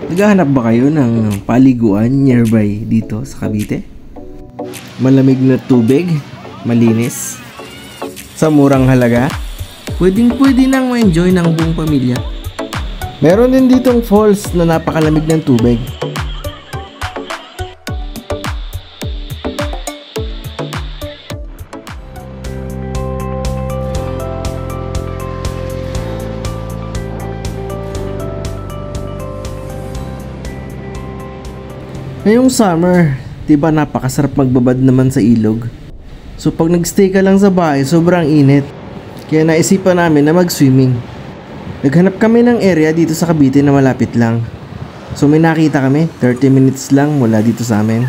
Naghahanap ba kayo ng paliguan nearby dito sa Cavite? Malamig na tubig, malinis, sa murang halaga, pwedeng-pwede nang ma-enjoy ng buong pamilya. Meron din ditong falls na napakalamig ng tubig. Ngayong summer, diba napakasarap magbabad naman sa ilog. So pag nagstay ka lang sa bahay, sobrang init. Kaya naisipan namin na mag-swimming. Naghanap kami ng area dito sa Cavite na malapit lang. So may nakita kami, 30 minutes lang mula dito sa amin.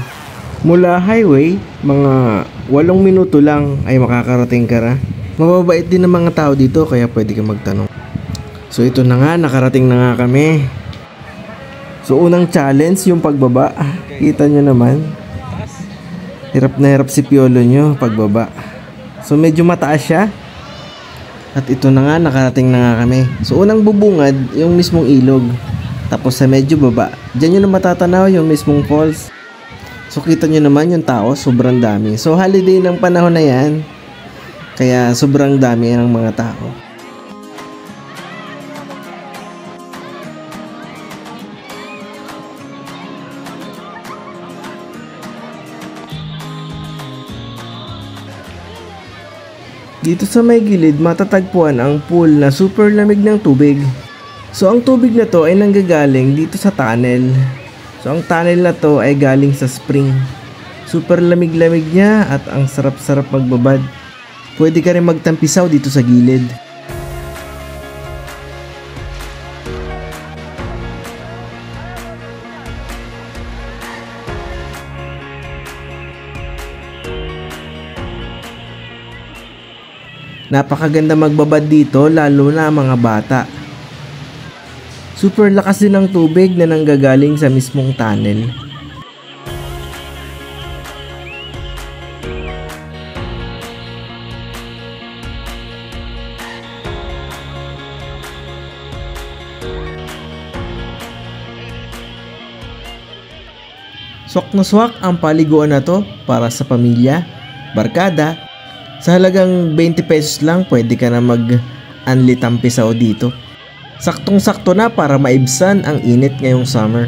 Mula highway, mga 8 minuto lang ay makakarating ka na. Mababait din ng mga tao dito kaya pwede ka magtanong. So ito na nga, nakarating na nga kami. So unang challenge yung pagbaba. Kita nyo naman, hirap na hirap si Piolo nyo pagbaba. So medyo mataas siya. At ito na nga, nakarating na nga kami. So unang bubungad yung mismong ilog, tapos sa medyo baba, dyan nyo na matatanaw yung mismong falls. So kita nyo naman yung tao, sobrang dami. So holiday ng panahon na yan, kaya sobrang dami ng mga tao. Dito sa may gilid matatagpuan ang pool na super lamig ng tubig. So ang tubig na to ay nanggagaling dito sa tunnel. So ang tunnel na to ay galing sa spring. Super lamig-lamig niya at ang sarap-sarap magbabad. Pwede ka rin magtampisaw dito sa gilid. Napakaganda magbabad dito, lalo na mga bata. Super lakas din ng tubig na nanggagaling sa mismong tunnel. Swak na swak ang paliguan na to para sa pamilya, barkada. Sa halagang 20 pesos lang, pwede ka na mag-unli tampisaw dito. Saktong-sakto na para maibsan ang init ngayong summer.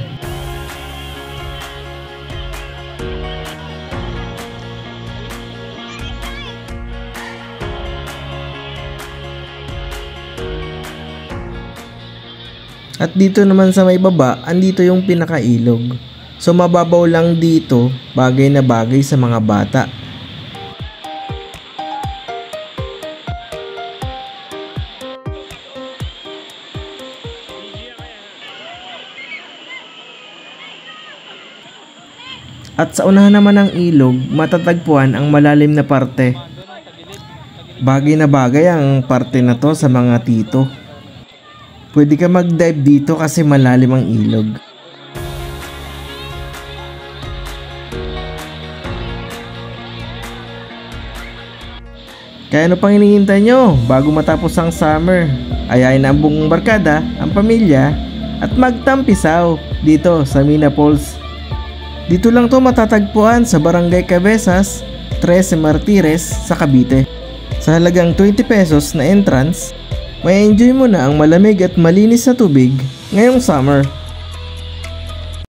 At dito naman sa may baba, andito yung pinakailog. So mababaw lang dito, bagay na bagay sa mga bata. At sa unahan naman ng ilog, matatagpuan ang malalim na parte. Bagay na bagay ang parte na to sa mga tito. Pwede ka mag-dive dito kasi malalim ang ilog. Kaya ano pang hinihintay nyo bago matapos ang summer? Ayain na ang buong barkada, ang pamilya, at magtampisaw dito sa Mina Falls. Dito lang to matatagpuan sa Barangay Cabezas, 13 Martires sa Cavite. Sa halagang 20 pesos na entrance, may enjoy mo na ang malamig at malinis na tubig ngayong summer.